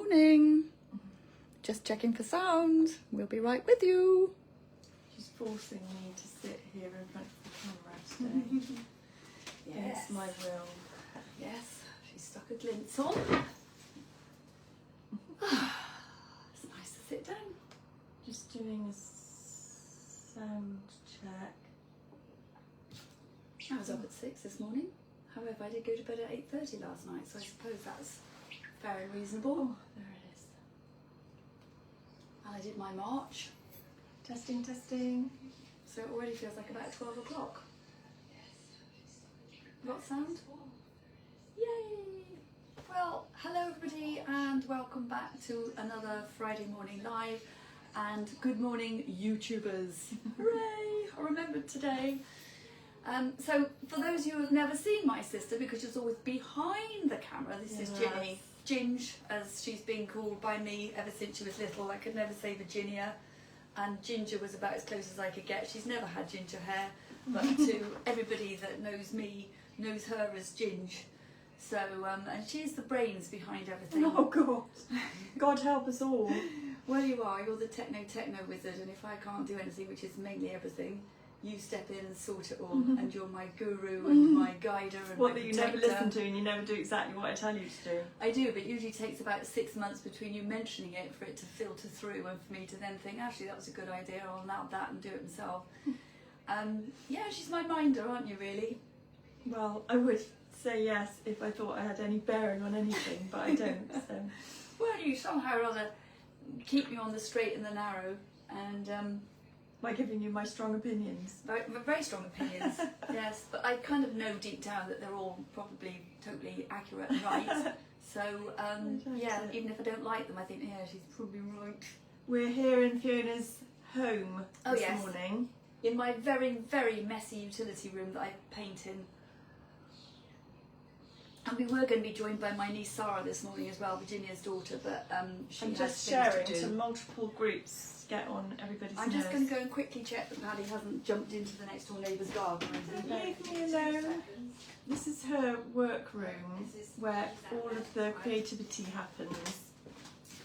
morning. Just checking for sound. We'll be right with you. She's forcing me to sit here in front of the camera today. Yes. It's my will. Yes, she's stuck a glints on. It's nice to sit down. Just doing a sound check. I was up at 6 this morning. However, I did go to bed at 8:30 last night, so I suppose that's fair and reasonable. Oh, there it is. And I did my march, Testing, testing. so it already feels like about 12 o'clock. What sound? Yay! Well, hello everybody and welcome back to another Friday morning live, and good morning YouTubers. Hooray! I remembered today. So for those of you who have never seen my sister, because she's always behind the camera, this is Ginny. Ginge, as she's been called by me ever since she was little. I could never say Virginia, and Ginger was about as close as I could get. She's never had ginger hair, but to everybody that knows me, knows her as Ginge. So, and she's the brains behind everything. Oh God, God help us all. Well, you are. You're the techno wizard, and if I can't do anything, which is mainly everything, you step in and sort it all, and you're my guru and my guider and What my that you protector. never listen to and you never do exactly what I tell you to do. I do, but it usually takes about 6 months between you mentioning it for it to filter through and for me to then think, actually, that was a good idea, I'll nab that and do it myself. Yeah, she's my minder, aren't you, really? Well, I would say yes if I thought I had any bearing on anything, but I don't. So. Well, you somehow or other keep me on the straight and the narrow, and By giving you my strong opinions. very strong opinions, yes, but I kind of know deep down that they're all probably totally accurate and right. So, yeah, even if I don't like them, I think, yeah, she's probably right. We're here in Fiona's home this morning. In my very, very messy utility room that I paint in. And we were going to be joined by my niece Sarah this morning as well, Virginia's daughter, but she I'm has just things sharing to do. to multiple groups. Get on everybody's I'm just nerves. going to go and quickly check that Paddy hasn't jumped into the next door neighbour's garden. Don't leave me alone. This is her workroom where all of the creativity happens,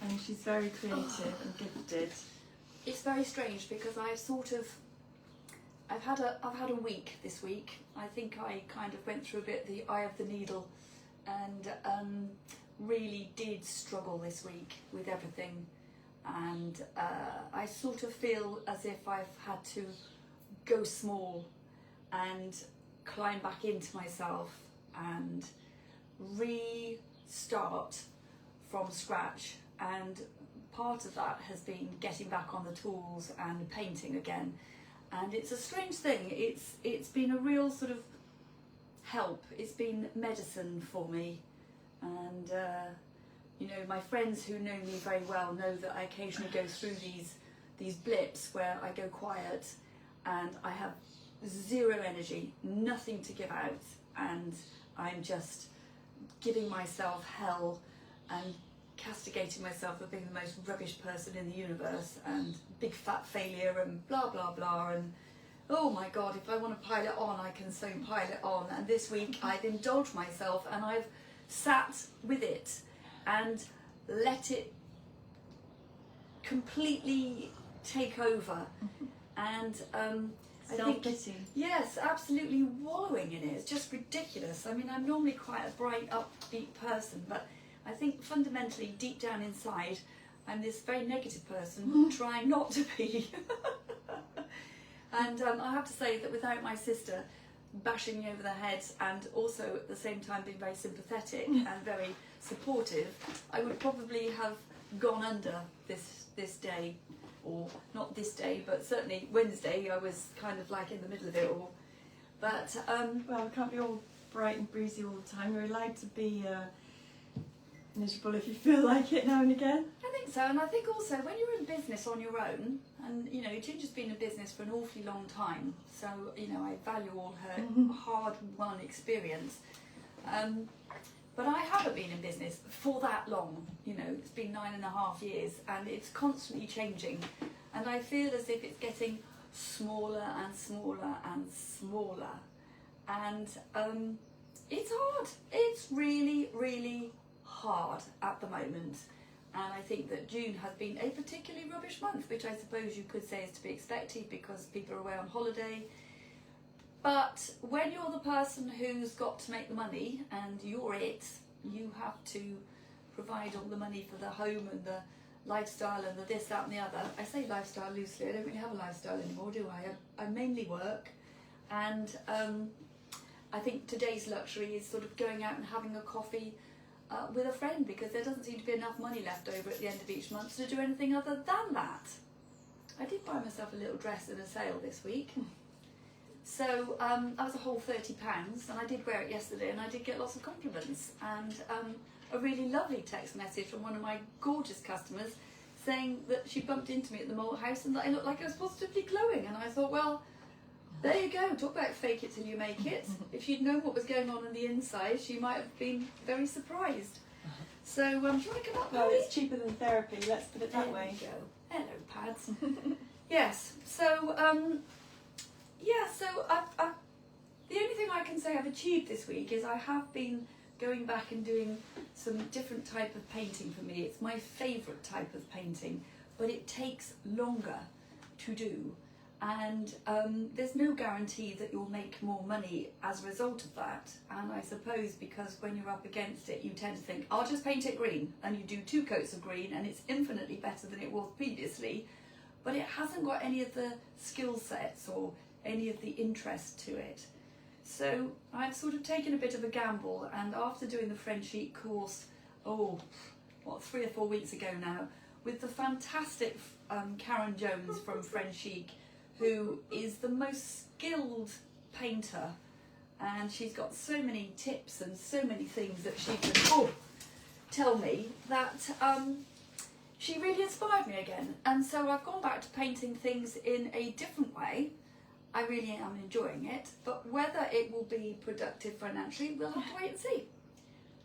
and she's very creative and gifted. It's very strange because I've had a week this week. I think I kind of went through a bit the eye of the needle, and really did struggle this week with everything. And I sort of feel as if I've had to go small and climb back into myself and restart from scratch, and part of that has been getting back on the tools and painting again. And it's a strange thing. It's been a real sort of help. It's been medicine for me, and you know, my friends who know me very well know that I occasionally go through these blips where I go quiet and I have zero energy, nothing to give out, and I'm just giving myself hell and castigating myself for being the most rubbish person in the universe and big fat failure and blah blah blah, and oh my god, if I want to pile it on I can so pile it on. And this week I've indulged myself and I've sat with it and let it completely take over, and I think, yes, absolutely wallowing in it. It's just ridiculous. I mean, I'm normally quite a bright, upbeat person, but I think fundamentally, deep down inside, I'm this very negative person trying not to be. And I have to say that without my sister bashing me over the head and also at the same time being very sympathetic and very supportive, I would probably have gone under this day, or not this day, but certainly Wednesday. I was kind of like in the middle of it all. But well, we can't be all bright and breezy all the time. We're allowed to be miserable if you feel like it now and again. I think so, and I think also when you're in business on your own, and you know, Ginger's been in business for an awfully long time, so you know, I value all her hard-won experience. But I haven't been in business for that long. You know, it's been 9.5 years, and it's constantly changing, and I feel as if it's getting smaller and smaller and smaller, and it's hard. It's really, really hard at the moment. And I think that June has been a particularly rubbish month, which I suppose you could say is to be expected because people are away on holiday. But when you're the person who's got to make the money and you're it, you have to provide all the money for the home and the lifestyle and the this, that and the other. I say lifestyle loosely, I don't really have a lifestyle anymore, do I? I mainly work, and I think today's luxury is sort of going out and having a coffee with a friend, because there doesn't seem to be enough money left over at the end of each month to do anything other than that. I did buy myself a little dress in a sale this week. So that was a whole £30, and I did wear it yesterday, and I did get lots of compliments, and a really lovely text message from one of my gorgeous customers saying that she bumped into me at the malt house and that I looked like I was positively glowing. And I thought, well, there you go, talk about fake it till you make it. If she'd known what was going on the inside, she might have been very surprised. So do you want to come up, Well, Polly? it's cheaper than therapy, let's put it that There way. we go. Hello, Pads. Yes, so the only thing I can say I've achieved this week is I have been going back and doing some different type of painting for me. It's my favourite type of painting, but it takes longer to do, and there's no guarantee that you'll make more money as a result of that. And I suppose because when you're up against it, you tend to think, I'll just paint it green, and you do 2 coats of green and it's infinitely better than it was previously, but it hasn't got any of the skill sets or any of the interest to it. So I've sort of taken a bit of a gamble, and after doing the Frenchic course, 3 or 4 weeks ago now, with the fantastic Karen Jones from Frenchic, who is the most skilled painter, and she's got so many tips and so many things that she can tell me, that she really inspired me again. And so I've gone back to painting things in a different way. I really am enjoying it, but whether it will be productive financially, we'll have to wait and see.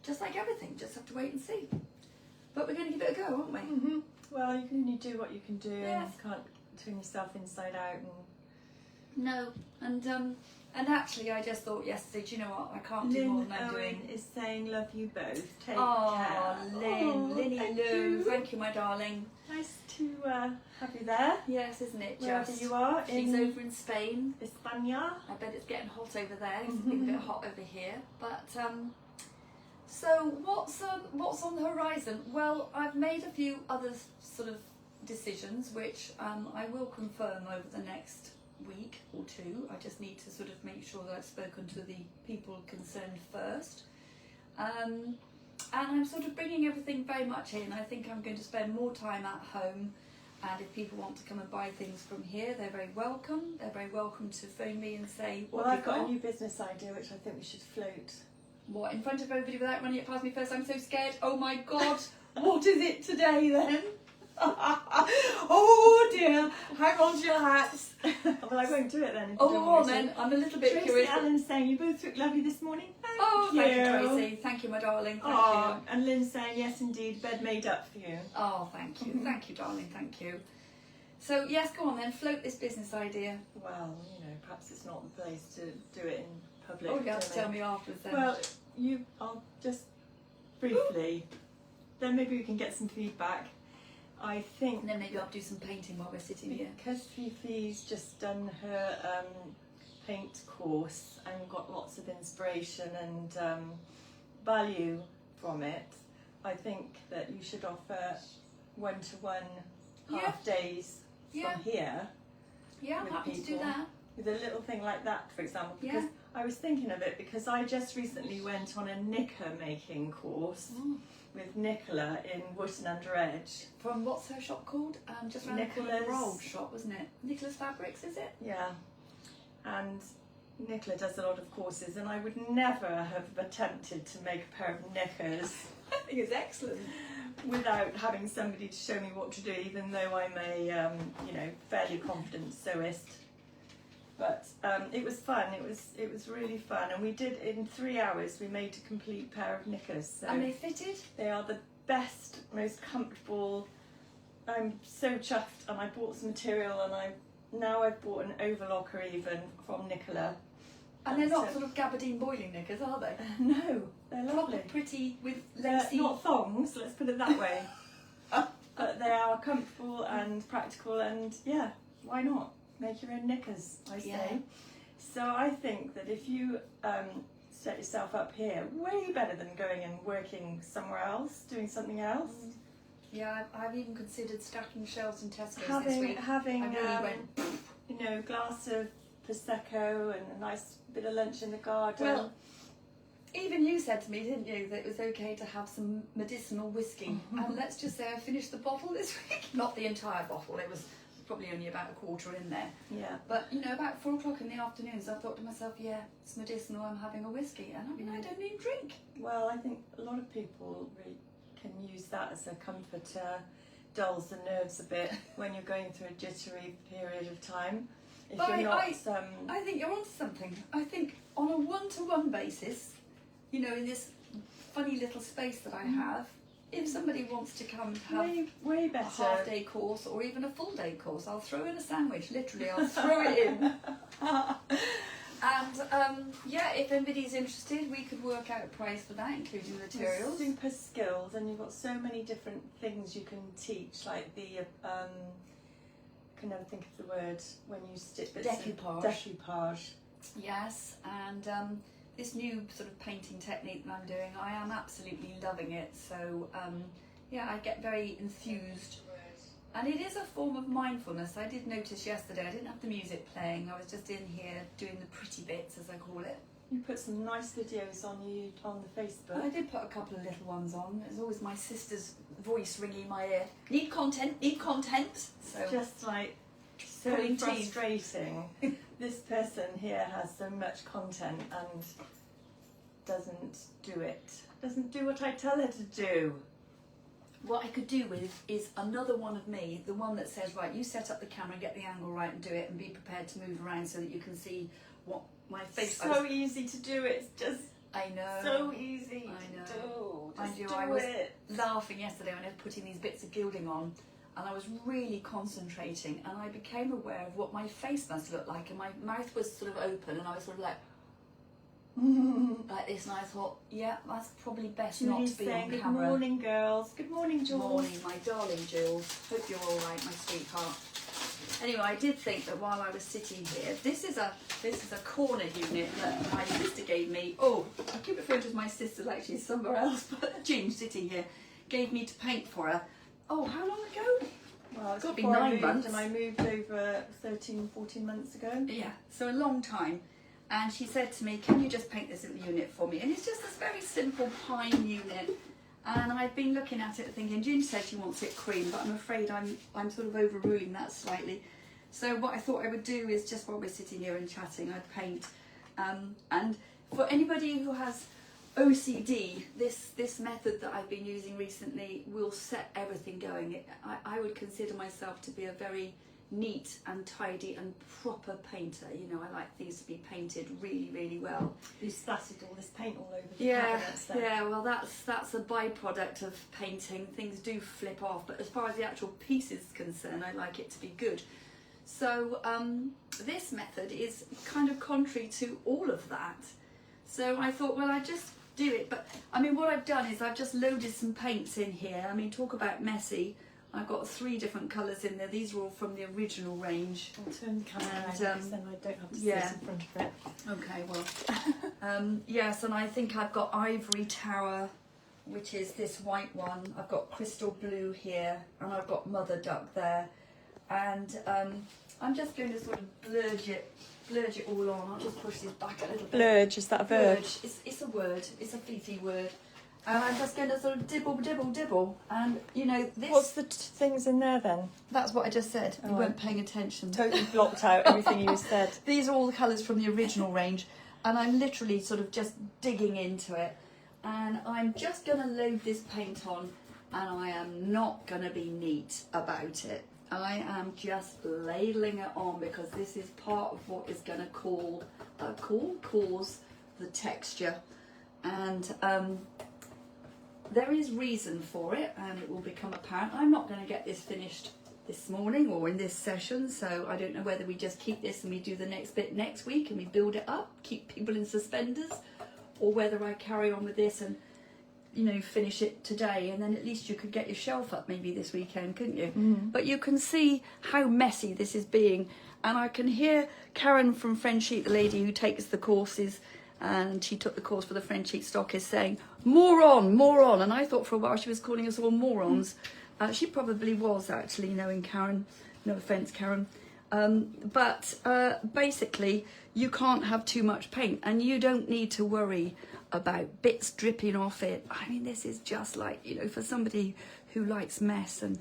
Just like everything, just have to wait and see. But we're going to give it a go, aren't we? Mm-hmm. Well, you can only do what you can do, Yes. and you can't turn yourself inside out. No, and actually I just thought yesterday, do you know what, I can't do more Lynn than I'm Owen doing. is saying love you both. Take Oh, care. Lynn, Linny thank Lou, you. thank you, my darling. Nice to have you there, Yes, isn't it wherever just? you are. She's over in Spain. España. I bet it's getting hot over there. It's been a bit hot over here. But so what's on the horizon? Well, I've made a few other sort of decisions, which I will confirm over the next week or 2. I just need to sort of make sure that I've spoken to the people concerned first. And I'm sort of bringing everything very much in. I think I'm going to spend more time at home, and if people want to come and buy things from here, they're very welcome. They're very welcome to phone me and say, what Well, have I've you got a new business idea which I think we should float. What, in front of everybody without running it past me first? I'm so scared. Oh my God, what is it today then? Oh dear, hang on to your hats. Well, I won't do it then. If you Oh, don't go want on me to. then, I'm a little bit Tracy curious. Allen's saying you both look lovely this morning. Oh, thank you, Tracy. Thank you, my darling. Thank Oh, you. and Lynn's saying yes, indeed, bed made up for you. Oh, thank you. Thank you, darling. Thank you. So, yes, go on then, float this business idea. Well, you know, perhaps it's not the place to do it in public. Oh, you have to domain. tell me afterwards then. Well, I'll just briefly, then maybe we can get some feedback. I think And then maybe I'll do some painting while we're sitting here. because Fifi's just done her paint course and got lots of inspiration and value from it, I think that you should offer 1-to-1 half days Yeah. from here Yeah, I'm with happy to do people. that. with a little thing like that, for example, Yeah. because I was thinking of it because I just recently went on a knicker making course with Nicola in Wotton-under-edge. From what's her shop called? Just around the corner, Nicola's- her old shop, wasn't it? Nicholas Fabrics, is it? Yeah, and Nicola does a lot of courses, and I would never have attempted to make a pair of knickers I think it's excellent. without having somebody to show me what to do, even though I'm a fairly confident sewist. But it was fun. It was really fun, and we did in 3 hours. We made a complete pair of knickers. So And they fitted? they are the best, most comfortable. I'm so chuffed, and I bought some material, and I've bought an overlocker even from Nicola. And they're not so- sort of gabardine boiling knickers, are they? No, they're lovely. Proper pretty with They're lacy. not thongs. Let's put it that way. but they are comfortable and practical, and yeah, why not make your own knickers, I say. Yeah. So I think that if you set yourself up here, way better than going and working somewhere else, doing something else. Yeah, I've even considered stacking shelves in Tesco's this week. Having I really went, you know, a glass of prosecco and a nice bit of lunch in the garden. well, even you said to me, didn't you, that it was okay to have some medicinal whiskey. And let's just say I finished the bottle this week. Not the entire bottle, it was probably only about a quarter in there. Yeah. But, you know, about 4 o'clock in the afternoons, I thought to myself, yeah, it's medicinal, I'm having a whiskey. And I mean, I don't even drink. Well, I think a lot of people really can use that as a comforter, dulls the nerves a bit when you're going through a jittery period of time. If But you're not, I think you're onto something. I think on a one-to-one basis, you know, in this funny little space that I have, if somebody wants to come and have way a better. half-day course or even a full-day course, I'll throw in a sandwich. Literally, I'll throw it in. And yeah, if anybody's interested, we could work out a price for that, including materials. Super skilled, and you've got so many different things you can teach, like the I can never think of the word when you stick bits Decoupage. Decoupage. Yes, and this new sort of painting technique that I'm doing, I am absolutely loving it. So yeah, I get very enthused. And it is a form of mindfulness. I did notice yesterday, I didn't have the music playing, I was just in here doing the pretty bits, as I call it. You put some nice videos on the Facebook. I did put a couple of little ones on. There's always my sister's voice ringing in my ear. Need content, need content. So Just like so pulling teeth. frustrating. This person here has so much content and doesn't do it. Doesn't do what I tell her to do. What I could do with is another one of me, the one that says, right, you set up the camera, get the angle right and do it, and be prepared to move around so that you can see what my face... So easy to do, it's just I know. so easy I know. to do. Mind Just you, do I was it. laughing yesterday when I was putting these bits of gilding on, and I was really concentrating, and I became aware of what my face must look like, and my mouth was sort of open, and I was sort of like this, and I thought, yeah, that's probably best not Julie's to be on saying, camera. good morning, girls. Good morning, Jules. Morning, my darling Jules. Hope you're all right, my sweetheart. Anyway, I did think that while I was sitting here, this is a corner unit that my sister gave me. Oh, I keep referring to my sister, actually somewhere else, but Jean sitting here gave me to paint for her. Oh, how long ago? Well, it's Got to be before I 9 moved, months. and I moved over 13, 14 months ago. Yeah, so a long time. And she said to me, can you just paint this little unit for me? And it's just this very simple pine unit. And I've been looking at it thinking, June said she wants it cream, but I'm afraid I'm sort of overruling that slightly. So what I thought I would do is, just while we're sitting here and chatting, I'd paint. And for anybody who has OCD, this method that I've been using recently will set everything going. I would consider myself to be a very neat and tidy and proper painter. You know, I like things to be painted really, really well. You splattered all this paint all over the cabinets then. Yeah, well that's a byproduct of painting. Things do flip off, but as far as the actual piece is concerned, I like it to be good. So this method is kind of contrary to all of that. So I thought, well, I just do it. But I mean, what I've done is I've just loaded some paints in here. I mean, talk about messy. I've got 3 different colours in there. These are all from the original range. I'll turn the camera around And, because then I don't have to yeah. sit in front of it. Okay, well, yes, and I think I've got Ivory Tower, which is this white one. I've got Crystal Blue here, and I've got Mother Duck there. And I'm just going to sort of blurge it all on. I'll just push this back a little bit. Blurge, is that a verb? Blurge, it's a word. It's a Fifi word. And I'm just going to sort of dibble, dibble, dibble. And, you know, this... What's the things in there then? That's what I just said. You Oh, weren't paying attention. Totally blocked out everything you said. These are all the colours from the original range. And I'm literally sort of just digging into it. And I'm just going to load this paint on. And I am not going to be neat about it. I am just ladling it on because this is part of what is going to cause the texture. And there is reason for it, and it will become apparent. I'm not going to get this finished this morning or in this session, so I don't know whether we just keep this and we do the next bit next week and we build it up, keep people in suspenders, or whether I carry on with this and you know, finish it today, and then at least you could get your shelf up maybe this weekend, couldn't you? But you can see how messy this is being, and I can hear Karen from Frenchic, the lady who takes the courses, and she took the course for the Frenchic Stockists, saying more on, and I thought for a while she was calling us all morons. She probably was, actually, knowing Karen. No offence, Karen. But basically, you can't have too much paint, and you don't need to worry about bits dripping off it. I mean, this is just like, you know, for somebody who likes mess and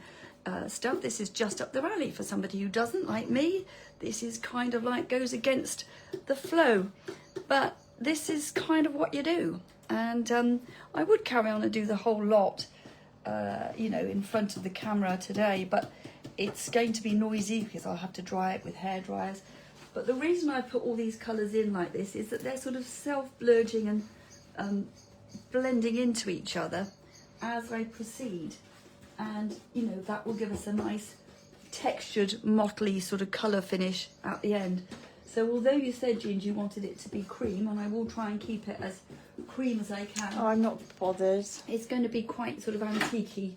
stuff, this is just up their alley. For somebody who doesn't, like me, this is kind of like goes against the flow. But this is kind of what you do. And I would carry on and do the whole lot, you know, in front of the camera today, but it's going to be noisy because I'll have to dry it with hair dryers. But the reason I put all these colours in like this is that they're sort of self-blurging and blending into each other as I proceed, and you know, that will give us a nice textured motley sort of colour finish at the end. So although you said, Ginge, you wanted it to be cream, and I will try and keep it as cream as I can. Oh, I'm not bothered. It's going to be quite sort of antique-y,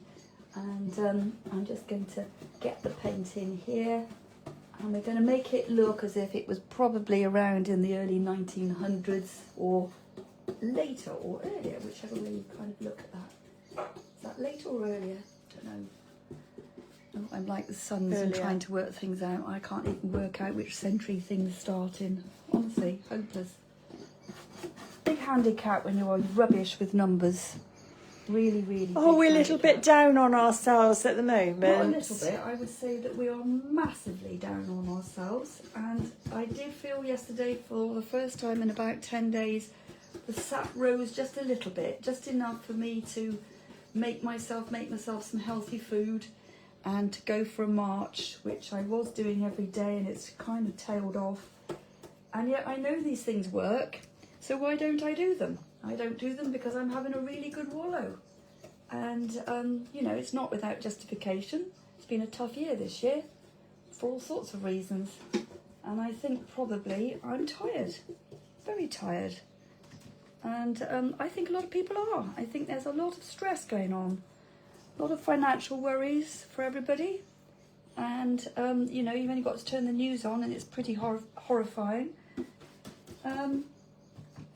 and I'm just going to get the paint in here, and we're going to make it look as if it was probably around in the early 1900s or later or earlier, whichever way you kind of look at that. Is that later or earlier? I don't know. Oh, I'm like the Sons and trying to work things out. I can't even work out which century things start in. Honestly, hopeless. Big handicap when you're rubbish with numbers. Really, really. Oh, we're a little bit down on ourselves at the moment. Not a little bit. I would say that we are massively down on ourselves. And I did feel yesterday, for the first time in about 10 days, the sap rose just a little bit, just enough for me to make myself some healthy food and to go for a march, which I was doing every day, and it's kind of tailed off. And yet I know these things work, so why don't I do them? I don't do them because I'm having a really good wallow. And, you know, it's not without justification. It's been a tough year this year for all sorts of reasons. And I think probably I'm tired, very tired. And I think a lot of people are. I think there's a lot of stress going on, a lot of financial worries for everybody. And, you know, you've only got to turn the news on and it's pretty horrifying.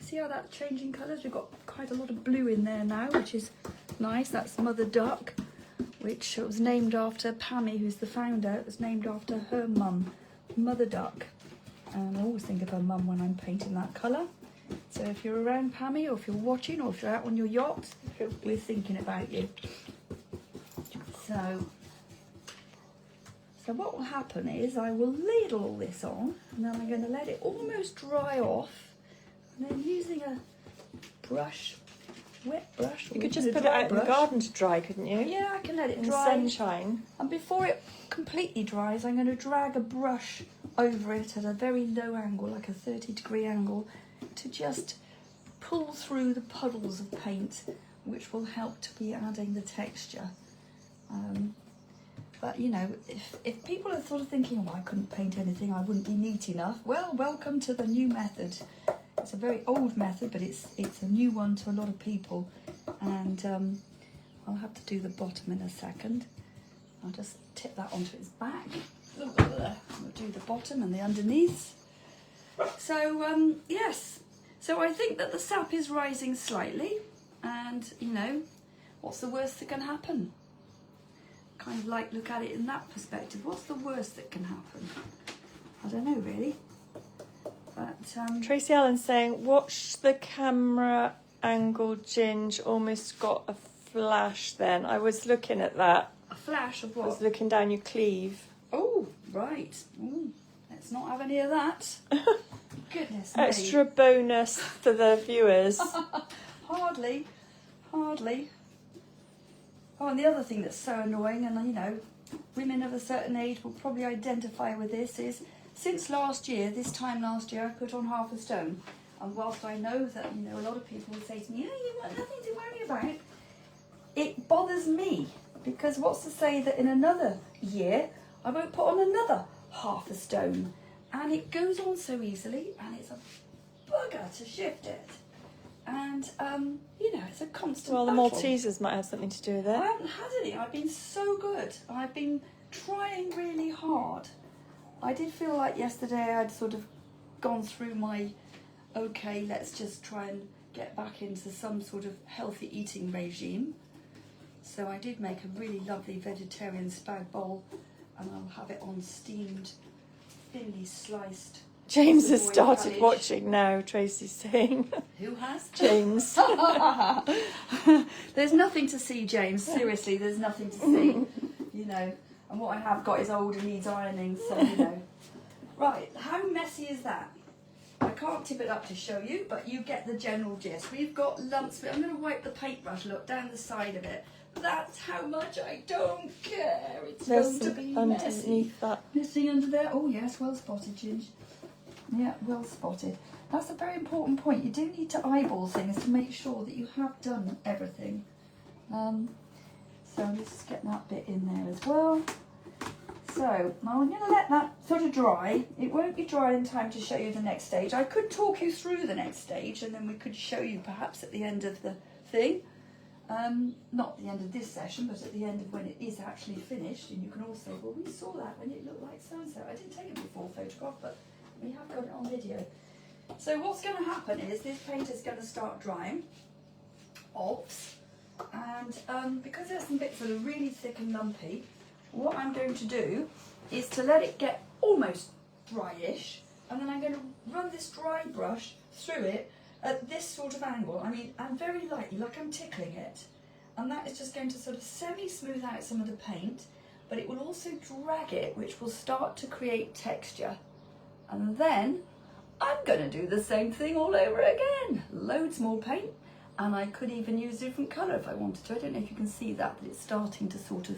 See how that's changing colours? We've got quite a lot of blue in there now, which is nice. That's Mother Duck, which was named after Pammy, who's the founder. It was named after her mum, Mother Duck. And I always think of her mum when I'm painting that colour. So if you're around Pammy, or if you're watching, or if you're out on your yacht, we're thinking about you. So what will happen is I will ladle all this on, and then I'm going to let it almost dry off. And then using a brush, wet brush, or you could just put it out in the garden to dry, couldn't you? Yeah, I can let it in dry. Sunshine. And before it completely dries, I'm going to drag a brush over it at a very low angle, like a 30-degree angle, to just pull through the puddles of paint, which will help to be adding the texture. But you know, if people are sort of thinking, oh, I couldn't paint anything, I wouldn't be neat enough, well, welcome to the new method. It's a very old method, but it's a new one to a lot of people. And I'll have to do the bottom in a second. I'll just tip that onto its back. We'll do the bottom and the underneath. So yes, so I think that the sap is rising slightly, and you know, what's the worst that can happen? Kind of like look at it in that perspective. What's the worst that can happen? I don't know really. But Tracy Allen's saying, watch the camera angle, Ginge. Almost got a flash then. I was looking at that. A flash of what? I was looking down your sleeve. Oh, right. Ooh, let's not have any of that. Goodness me. Extra bonus for the viewers. Hardly. Oh, and the other thing that's so annoying, and you know, women of a certain age will probably identify with this, is since last year, this time last year, I put on half a stone. And whilst I know that, you know, a lot of people will say to me, oh, you've got nothing to worry about, it bothers me. Because what's to say that in another year, I won't put on another half a stone. And it goes on so easily, and it's a bugger to shift it. And, you know, it's a constant Well, the battle. Maltesers might have something to do with I it. haven't had any. I've been so good. I've been trying really hard. I did feel like yesterday I'd sort of gone through my, okay, let's just try and get back into some sort of healthy eating regime. So I did make a really lovely vegetarian spag bowl, and I'll have it on steamed, thinly sliced. James has boiled started cabbage. watching now, Tracy's saying. Who has? James. There's nothing to see, James. Seriously, there's nothing to see. You know, and what I have got is old and needs ironing, so you know. Right, how messy is that? I can't tip it up to show you, but you get the general gist. We've got lumps of it. I'm going to wipe the paintbrush, look, down the side of it. That's how much I don't care. It's There's going to be some messy. underneath that. Missing under there. Oh yes, well spotted, Ginge. Yeah, well spotted. That's a very important point. You do need to eyeball things to make sure that you have done everything. So let's just get that bit in there as well. So now I'm going to let that sort of dry. It won't be dry in time to show you the next stage. I could talk you through the next stage, and then we could show you perhaps at the end of the thing. Not the end of this session, but at the end of when it is actually finished. And you can also, well, we saw that when it looked like so-and-so. I didn't take a before photograph, but we have got it on video. So what's going to happen is this paint is going to start drying. And because there's some bits that are really thick and lumpy, what I'm going to do is to let it get almost dryish, and then I'm going to run this dry brush through it at this sort of angle. I mean, and very lightly, like I'm tickling it. And that is just going to sort of semi-smooth out some of the paint, but it will also drag it, which will start to create texture. And then I'm going to do the same thing all over again. Loads more paint, and I could even use a different colour if I wanted to. I don't know if you can see that, but it's starting to sort of,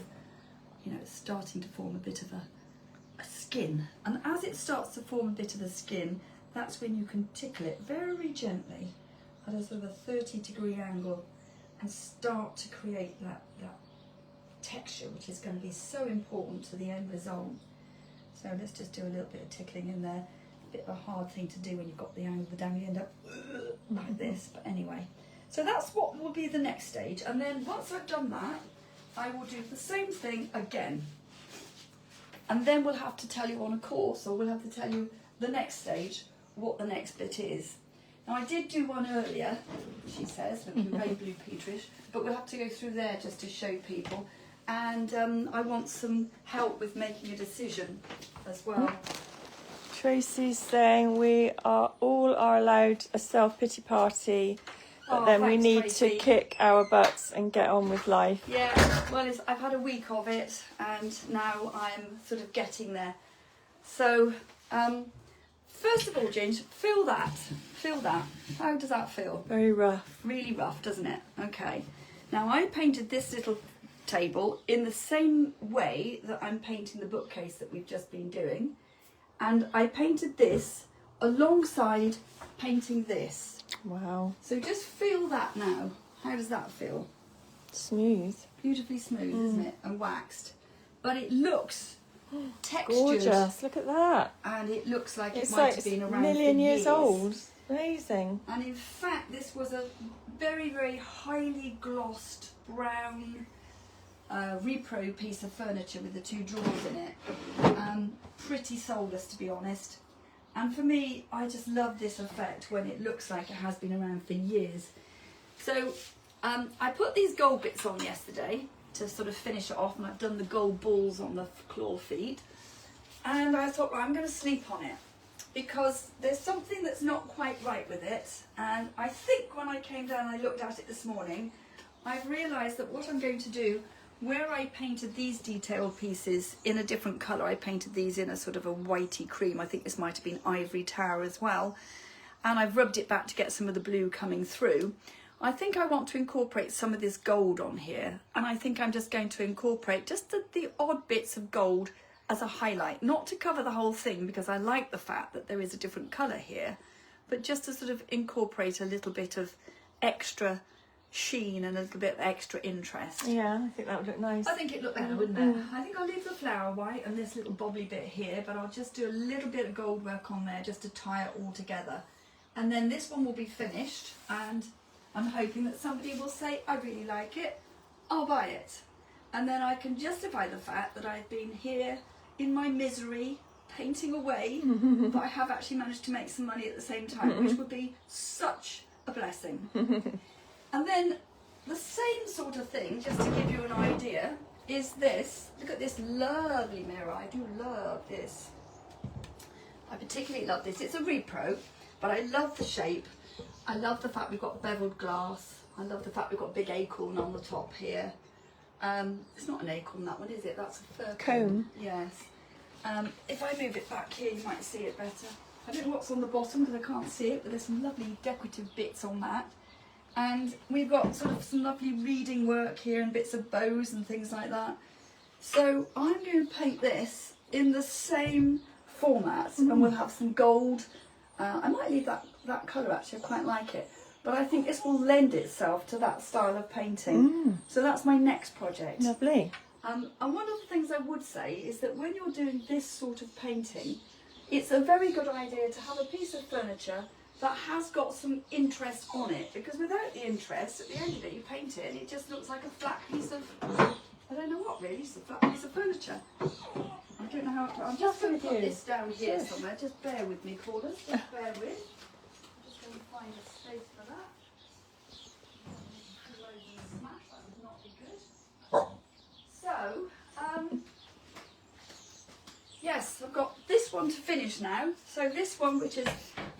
you know, it's starting to form a bit of a skin. And as it starts to form a bit of a skin, that's when you can tickle it very gently at a sort of a 30-degree angle and start to create that texture, which is going to be so important to the end result. So let's just do a little bit of tickling in there. A bit of a hard thing to do when you've got the angle of the down, you end up like this, but anyway. So that's what will be the next stage. And then once I've done that, I will do the same thing again. And then we'll have to tell you on a course, or we'll have to tell you the next stage, what the next bit is. Now I did do one earlier, she says, looking very blue Petrish, but we'll have to go through there just to show people. And I want some help with making a decision as well. Tracy's saying we are all allowed a self-pity party, but then we thanks, need Tracy. to kick our butts and get on with life. Yeah, well, I've had a week of it, and now I'm sort of getting there. So, first of all, Ginge, feel that. Feel that. How does that feel? Very rough. Really rough, doesn't it? Okay. Now, I painted this little table in the same way that I'm painting the bookcase that we've just been doing. And I painted this alongside painting this. Wow. So just feel that now. How does that feel? Smooth. Beautifully smooth, isn't it? And waxed. But it looks textured. Gorgeous. Look at that. And it looks like It's it might like have it's been a around million for years old. Amazing. And in fact, this was a very, very highly glossed brown repro piece of furniture with the two drawers in it. Pretty soulless, to be honest. And for me, I just love this effect when it looks like it has been around for years. So I put these gold bits on yesterday to sort of finish it off, and I've done the gold balls on the claw feet. And I thought, well, I'm going to sleep on it because there's something that's not quite right with it. And I think when I came down and I looked at it this morning, I've realised that what I'm going to do, where I painted these detailed pieces in a different colour, I painted these in a sort of a whitey cream. I think this might have been ivory tower as well. And I've rubbed it back to get some of the blue coming through. I think I want to incorporate some of this gold on here. And I think I'm just going to incorporate just the odd bits of gold as a highlight. Not to cover the whole thing, because I like the fact that there is a different colour here. But just to sort of incorporate a little bit of extra sheen and a little bit of extra interest. Yeah, I think that would look nice. I think it looked better, wouldn't it? I think I'll leave the flower white and this little bobbly bit here, but I'll just do a little bit of gold work on there just to tie it all together. And then this one will be finished, and I'm hoping that somebody will say, I really like it, I'll buy it. And then I can justify the fact that I've been here in my misery, painting away, but I have actually managed to make some money at the same time, which would be such a blessing. And then the same sort of thing, just to give you an idea, is this. Look at this lovely mirror. I do love this. I particularly love this. It's a repro, but I love the shape. I love the fact we've got beveled glass. I love the fact we've got a big acorn on the top here. It's not an acorn, that one, is it? That's a fir cone. Yes. If I move it back here, you might see it better. I don't know what's on the bottom because I can't see it, but there's some lovely decorative bits on that. And we've got sort of some lovely reading work here and bits of bows and things like that. So I'm going to paint this in the same format, and we'll have some gold. I might leave that colour actually, I quite like it. But I think this will lend itself to that style of painting. So that's my next project. Lovely. And one of the things I would say is that when you're doing this sort of painting, it's a very good idea to have a piece of furniture that has got some interest on it, because without the interest, at the end of it, you paint it and it just looks like a flat piece of, I don't know what really, it's a flat piece of furniture. I don't know how, I'm just going to put this down here somewhere, just bear with me, callers, just bear with. I'm just going to find a space for that. Smash, that would not be good. So, yes, I've got this one to finish now. So this one, which is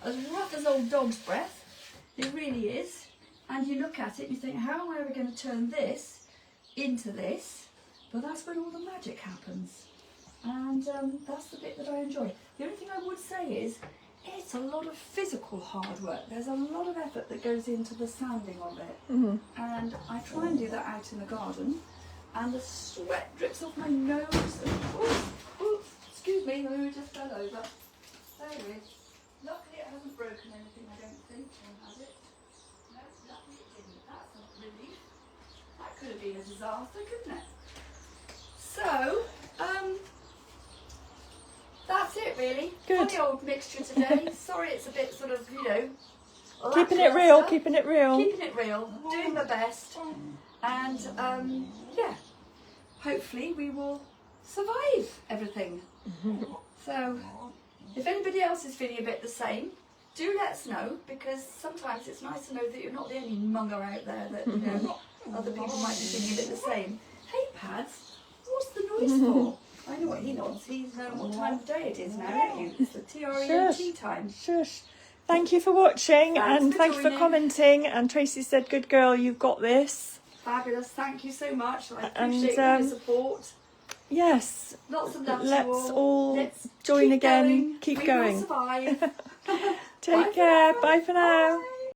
as rough as old dog's breath, it really is. And you look at it and you think, how am I ever going to turn this into this? But that's when all the magic happens. And that's the bit that I enjoy. The only thing I would say is, it's a lot of physical hard work. There's a lot of effort that goes into the sanding of it. And I try and do that out in the garden. And the sweat drips off my nose. And, excuse me, the mirror just fell over. There it is. Luckily it hasn't broken anything, I don't think. Has it? No, luckily it didn't. That's a relief. That could have been a disaster, couldn't it? So, that's it really. Good. Funny old mixture today. Sorry it's a bit sort of, you know, Keeping it real, lackluster. keeping it real. Keeping it real, doing my best. And, yeah, hopefully we will survive everything. So, if anybody else is feeling a bit the same, do let us know, because sometimes it's nice to know that you're not the only monger out there, that, you know, other people might be feeling a bit the same. Hey Pads, what's the noise for? I know what he wants. He's known what time of day it is now, don't you? It's the TRENT time. Shush. Thank you for watching. Thanks and for thank you for joining. commenting. And Tracy said, good girl, you've got this. Fabulous, thank you so much. I And, appreciate your support. Yes. Lots of love to Let's you all Let's join keep again. going. Keep we going. will survive. Take Bye care. for now. Bye for now. Bye.